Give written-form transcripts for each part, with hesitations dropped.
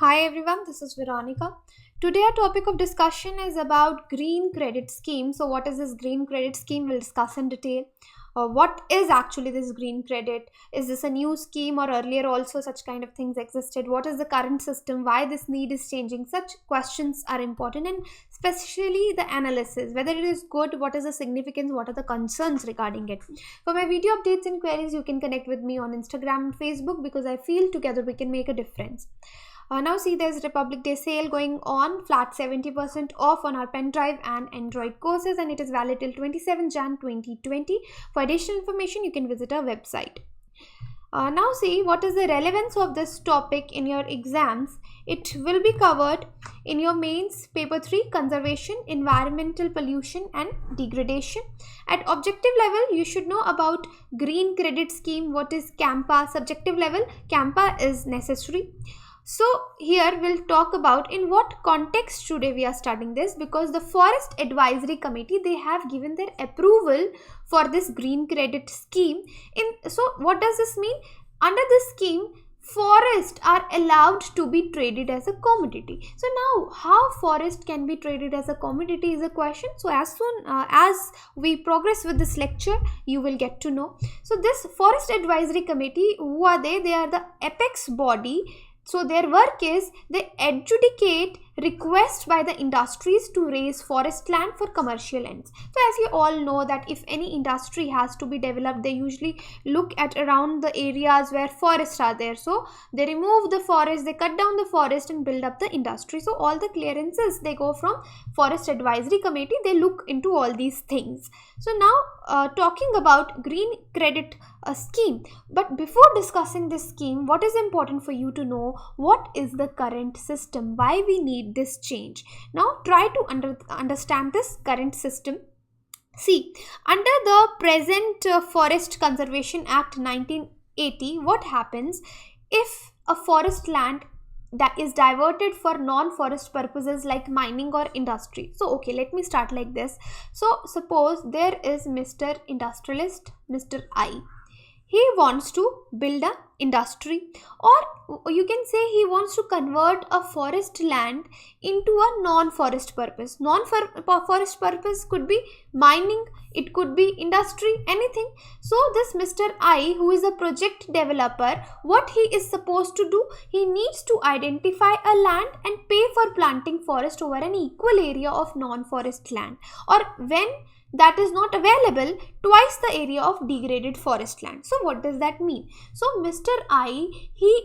Hi everyone, this is Veronica. Today our topic of discussion is about green credit scheme. So what is this green credit scheme? We'll discuss in detail. What is actually this green credit? Is this a new scheme or earlier also such kind of things existed? What is the current system? Why this need is changing? Such questions are important, and especially the analysis, whether it is good, what is the significance, what are the concerns regarding it. For my video updates and queries, you can connect with me on Instagram and Facebook because I feel together we can make a difference. Now see, there's Republic Day sale going on, flat 70% off on our pen drive and Android courses, and it is valid till 27 Jan 2020. For additional information, you can visit our website. Now see, what is the relevance of this topic in your exams? It will be covered in your mains paper 3, conservation, environmental pollution and degradation. At objective level, you should know about green credit scheme. What is CAMPA? Subjective level, CAMPA is necessary. So here we'll talk about in what context today we are studying this, because the Forest Advisory Committee, they have given their approval for this green credit scheme. So what does this mean? Under this scheme, forests are allowed to be traded as a commodity. So now how forest can be traded as a commodity is a question. So as soon as we progress with this lecture, you will get to know. So this Forest Advisory Committee, who are they? They are the apex body. So their work is they adjudicate requests by the industries to raise forest land for commercial ends. So as you all know that if any industry has to be developed, they usually look at around the areas where forests are there. So they remove the forest, they cut down the forest and build up the industry. So all the clearances, they go from Forest Advisory Committee. They look into all these things. So now talking about green credit scheme. But before discussing this scheme, what is important for you to know? What is the current system? Why we need this change? Now try to understand this current system. See, under the present Forest Conservation Act 1980, what happens if a forest land that is diverted for non-forest purposes like mining or industry? So okay, let me start like this. So suppose there is Mr. Industrialist, Mr. I. He wants to build an industry, or you can say he wants to convert a forest land into a non-forest purpose. Non-forest purpose could be mining, it could be industry, anything. So this Mr. I, who is a project developer, what he is supposed to do? He needs to identify a land and pay for planting forest over an equal area of non-forest land, or when that is not available, twice the area of degraded forest land. So what does that mean? So Mr. I, he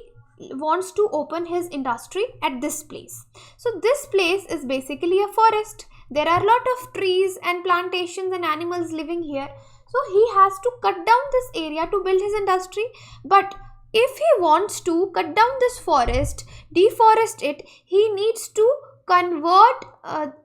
wants to open his industry at this place. So this place is basically a forest. There are a lot of trees and plantations and animals living here. So he has to cut down this area to build his industry. But if he wants to cut down this forest, deforest it, he needs to convert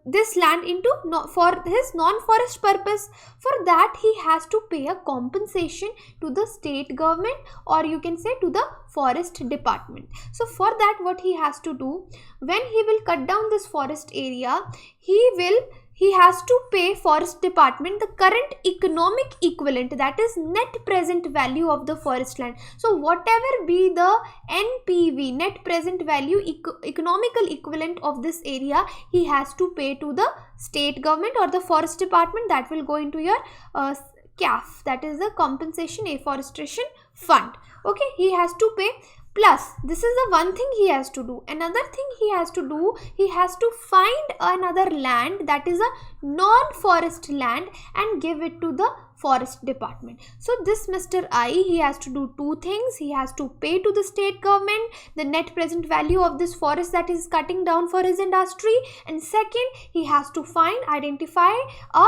this land into for his non-forest purpose. For that he has to pay a compensation to the state government, or you can say to the forest department. So for that, what he has to do, when he will cut down this forest area, he has to pay forest department the current economic equivalent, that is net present value of the forest land. So whatever be the NPV, net present value, economical equivalent of this area, he has to pay to the state government or the forest department. That will go into your CAF, that is the compensation afforestation fund. Okay, he has to pay. Plus, this is the one thing he has to do. Another thing he has to do, he has to find another land that is a non-forest land and give it to the forest department. So this Mr. I, he has to do two things. He has to pay to the state government the net present value of this forest that is cutting down for his industry, and second, he has to identify a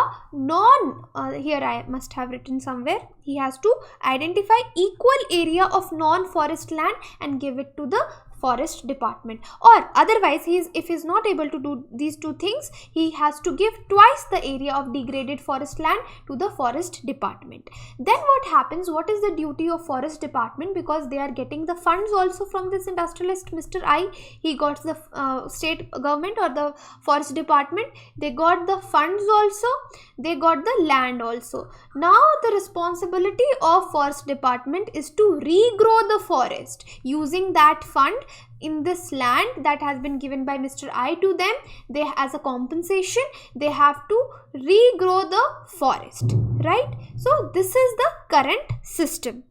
here I must have written somewhere, he has to identify equal area of non-forest land and give it to the forest department. Or otherwise, if he is not able to do these two things, he has to give twice the area of degraded forest land to the forest department. Then what happens? What is the duty of forest department? Because they are getting the funds also from this industrialist Mr. I. He got the state government or the forest department, they got the funds also, they got the land also. Now the responsibility of forest department is to regrow the forest. Using that fund, in this land that has been given by Mr. I to them, they, as a compensation, they have to regrow the forest, right? So this is the current system.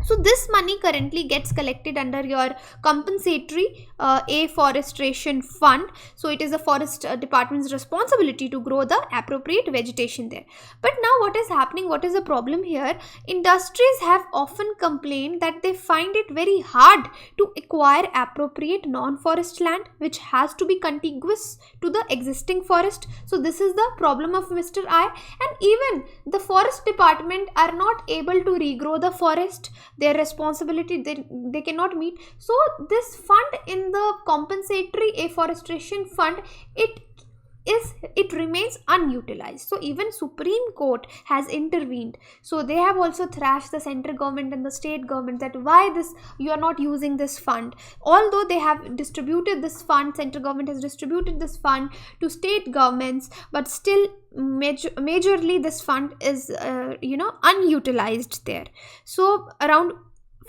So this money currently gets collected under your compensatory afforestation fund. So it is the forest department's responsibility to grow the appropriate vegetation there. But now what is happening, what is the problem here? Industries have often complained that they find it very hard to acquire appropriate non-forest land which has to be contiguous to the existing forest. So this is the problem of Mr. I, and even the forest department are not able to regrow the forest. Their responsibility they cannot meet. So this fund in the compensatory afforestation fund, it remains unutilized. So even Supreme Court has intervened. So they have also thrashed the central government and the state government that why this you are not using this fund. Although they have distributed this fund, central government has distributed this fund to state governments, but still majorly this fund is unutilized there. So around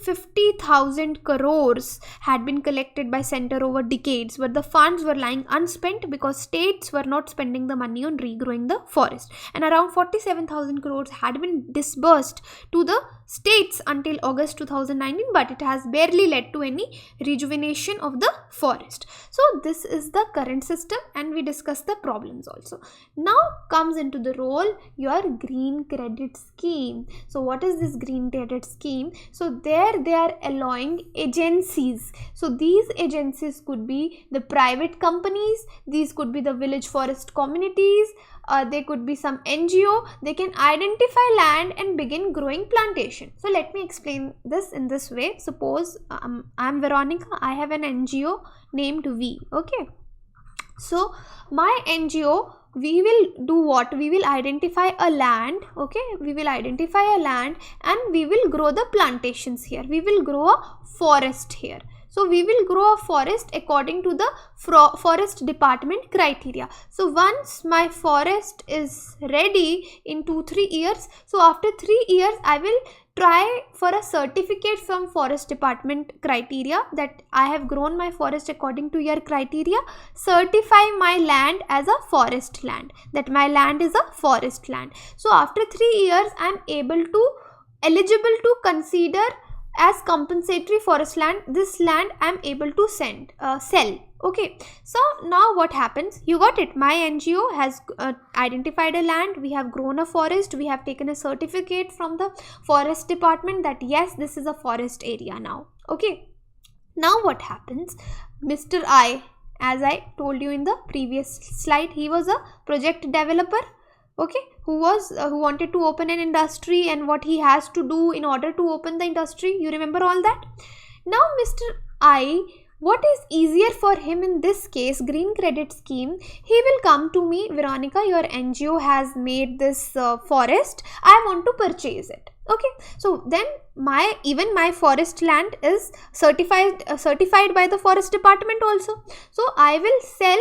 50,000 crores had been collected by center over decades, but the funds were lying unspent because states were not spending the money on regrowing the forest. And around 47,000 crores had been disbursed to the states until August 2019, but it has barely led to any rejuvenation of the forest. So this is the current system, and we discussed the problems also. Now comes into the role your green credit scheme. So what is this green credit scheme? So there they are allowing agencies. So these agencies could be the private companies, these could be the village forest communities, they could be some NGO. They can identify land and begin growing plantation. So let me explain this in this way. Suppose I'm Veronica, I have an NGO named V. Okay, so my NGO, we will do what? We will identify a land. Okay, we will identify a land and we will grow the plantations here. We will grow a forest here. So we will grow a forest according to the forest department criteria. So once my forest is ready in 2-3 years, so after 3 years I will try for a certificate from forest department criteria that I have grown my forest according to your criteria. Certify my land as a forest land, that my land is a forest land. So after 3 years I am eligible to consider as compensatory forest land. This land I am able to sell. Okay, so now what happens? You got it. My NGO has identified a land. We have grown a forest. We have taken a certificate from the forest department that yes, this is a forest area now. Okay, now what happens? Mr. I, as I told you in the previous slide, he was a project developer. Okay, who wanted to open an industry and what he has to do in order to open the industry. You remember all that? Now Mr. I, what is easier for him in this case, green credit scheme, he will come to me, Veronica, your NGO has made this forest, I want to purchase it. Okay, so then even my forest land is certified by the forest department also. So I will sell,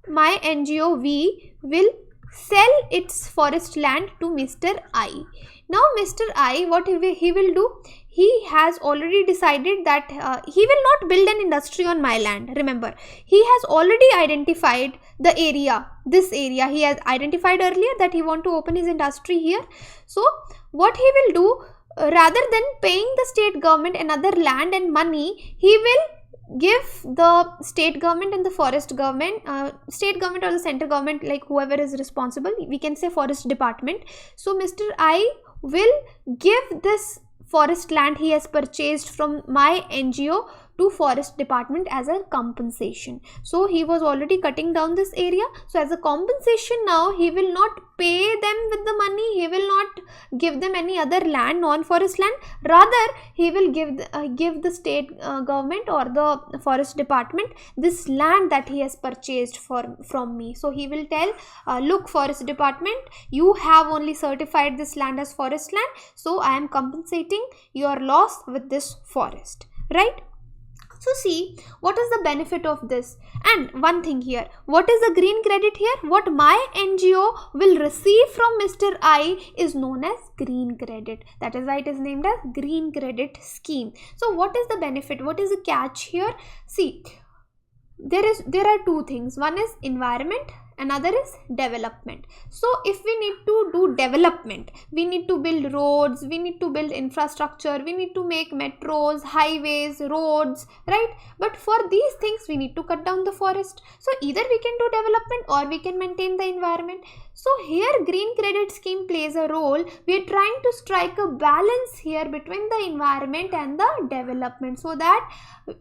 my NGO V will sell its forest land to Mr. I. Now Mr. I, what he will do? He has already decided that he will not build an industry on my land. Remember, he has already identified the area, this area. He has identified earlier that he want to open his industry here. So what he will do, rather than paying the state government another land and money, he will give the state government and the forest government, state government or the central government, like whoever is responsible, we can say forest department. So Mr. I will give this forest land he has purchased from my NGO to forest department as a compensation. So he was already cutting down this area. So as a compensation now, he will not pay them with the money. He will not give them any other land, non-forest land. Rather, he will give the state government or the forest department this land that he has purchased from me. So he will tell, look, forest department, you have only certified this land as forest land. So I am compensating your loss with this forest, right? So see, what is the benefit of this? And one thing here, what is the green credit here? What my NGO will receive from Mr. I is known as green credit. That is why it is named as green credit scheme. So what is the benefit? What is the catch here? See, there are two things. One is environment, another is development. So if we need to do development, we need to build roads, we need to build infrastructure, we need to make metros, highways, roads, right? But for these things we need to cut down the forest. So either we can do development or we can maintain the environment. So here green credit scheme plays a role. We are trying to strike a balance here between the environment and the development, so that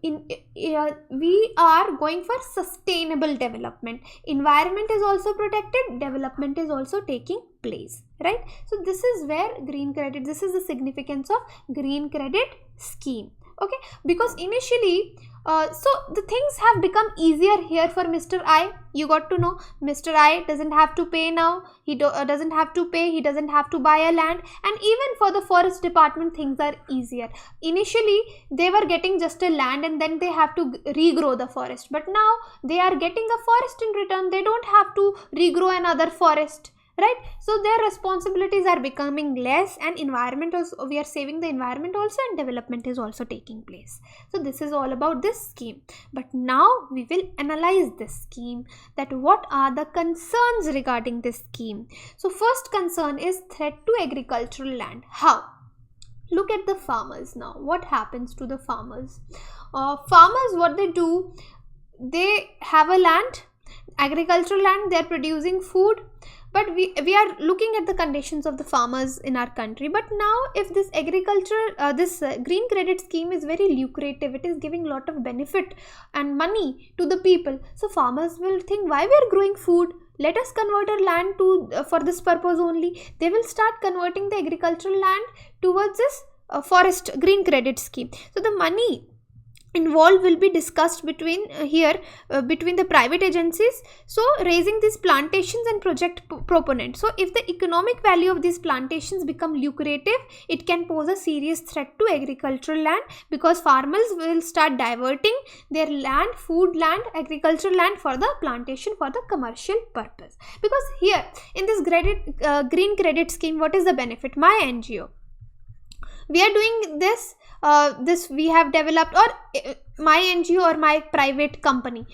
we are going for sustainable development. Environment is also protected, development is also taking place, right? So this is where green credit, this is the significance of green credit scheme. Okay, because initially so the things have become easier here for Mr. I. You got to know Mr. I doesn't have to pay now. He doesn't have to pay. He doesn't have to buy a land. And even for the forest department, things are easier. Initially, they were getting just a land and then they have to regrow the forest. But now they are getting a forest in return. They don't have to regrow another forest. Right? So their responsibilities are becoming less, and environment also, we are saving the environment also, and development is also taking place. So this is all about this scheme. But now we will analyze this scheme, that what are the concerns regarding this scheme. So first concern is threat to agricultural land. How? Look at the farmers now. What happens to the farmers? Farmers, what they do, they have a land, agricultural land, they are producing food. But we are looking at the conditions of the farmers in our country. But now if this green credit scheme is very lucrative, it is giving lot of benefit and money to the people. So farmers will think, why we are growing food? Let us convert our land to for this purpose only. They will start converting the agricultural land towards this forest green credit scheme. So the money involved will be discussed between between the private agencies, so raising these plantations and project proponents. So if the economic value of these plantations become lucrative, it can pose a serious threat to agricultural land, because farmers will start diverting their land, food land, agricultural land for the plantation for the commercial purpose. Because here in this green credit scheme, what is the benefit? My NGO, we are doing this we have developed, or my NGO or my private company,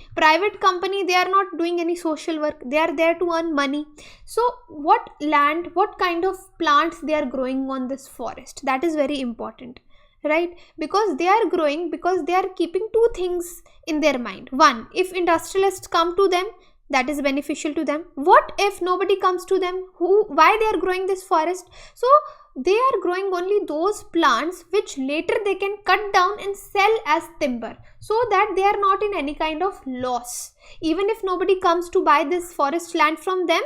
they are not doing any social work, they are there to earn money. So what land, what kind of plants they are growing on this forest, that is very important, right? Because they are growing, because they are keeping two things in their mind. One, if industrialists come to them, that is beneficial to them. What if nobody comes to them? Why they are growing this forest? So they are growing only those plants which later they can cut down and sell as timber, so that they are not in any kind of loss. Even if nobody comes to buy this forest land from them,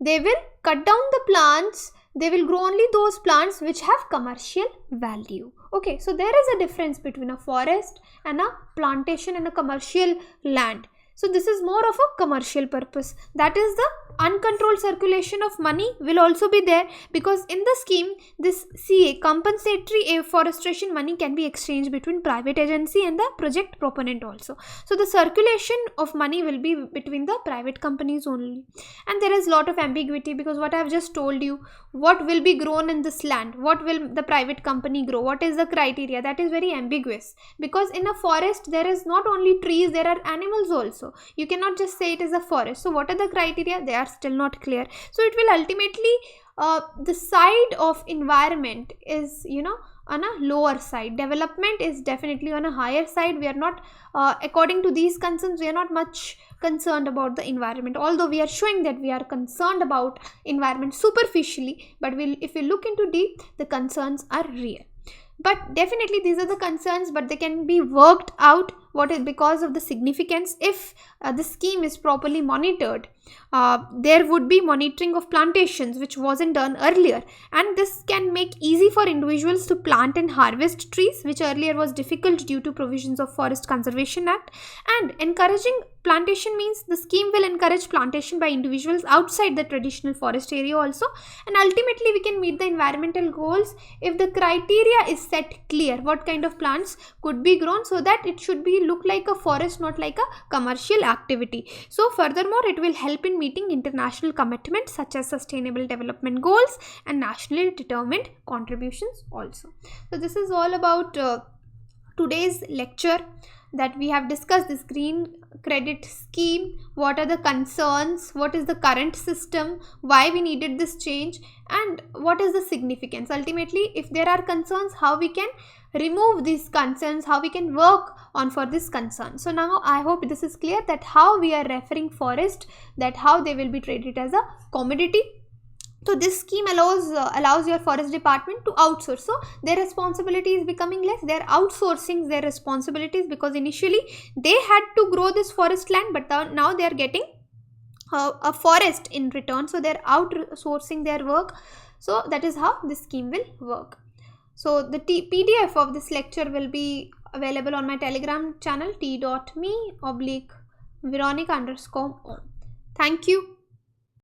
they will cut down the plants, they will grow only those plants which have commercial value. Okay, so there is a difference between a forest and a plantation and a commercial land. So this is more of a commercial purpose. That is the uncontrolled circulation of money will also be there, because in the scheme, this CA, compensatory afforestation money, can be exchanged between private agency and the project proponent also. So the circulation of money will be between the private companies only. And there is lot of ambiguity, because what I have just told you, what will be grown in this land, what will the private company grow, what is the criteria, that is very ambiguous. Because in a forest, there is not only trees, there are animals also. You cannot just say it is a forest. So what are the criteria? They are still not clear. So it will ultimately, the side of environment is, on a lower side. Development is definitely on a higher side. We are not, according to these concerns, we are not much concerned about the environment, although we are showing that we are concerned about environment superficially, but if we look into deep, the concerns are real. But definitely these are the concerns, but they can be worked out because of the significance if the scheme is properly monitored. There would be monitoring of plantations, which wasn't done earlier, and this can make easy for individuals to plant and harvest trees, which earlier was difficult due to provisions of Forest Conservation Act. And encouraging plantation means the scheme will encourage plantation by individuals outside the traditional forest area also, and ultimately we can meet the environmental goals if the criteria is set clear what kind of plants could be grown, so that it should be look like a forest, not like a commercial activity. So furthermore, it will help in meeting international commitments such as sustainable development goals and nationally determined contributions also. So this is all about today's lecture, that we have discussed this green credit scheme, what are the concerns, what is the current system, why we needed this change, and what is the significance. Ultimately, if there are concerns, how we can remove these concerns, how we can work on for this concern. So now I hope this is clear, that how we are referring forest, that how they will be treated as a commodity. So this scheme allows your forest department to outsource. So their responsibility is becoming less. They are outsourcing their responsibilities, because initially they had to grow this forest land, but now they are getting a forest in return. So they are outsourcing their work. So that is how this scheme will work. So the PDF of this lecture will be available on my Telegram channel, t.me/Veronica_Om. Thank you.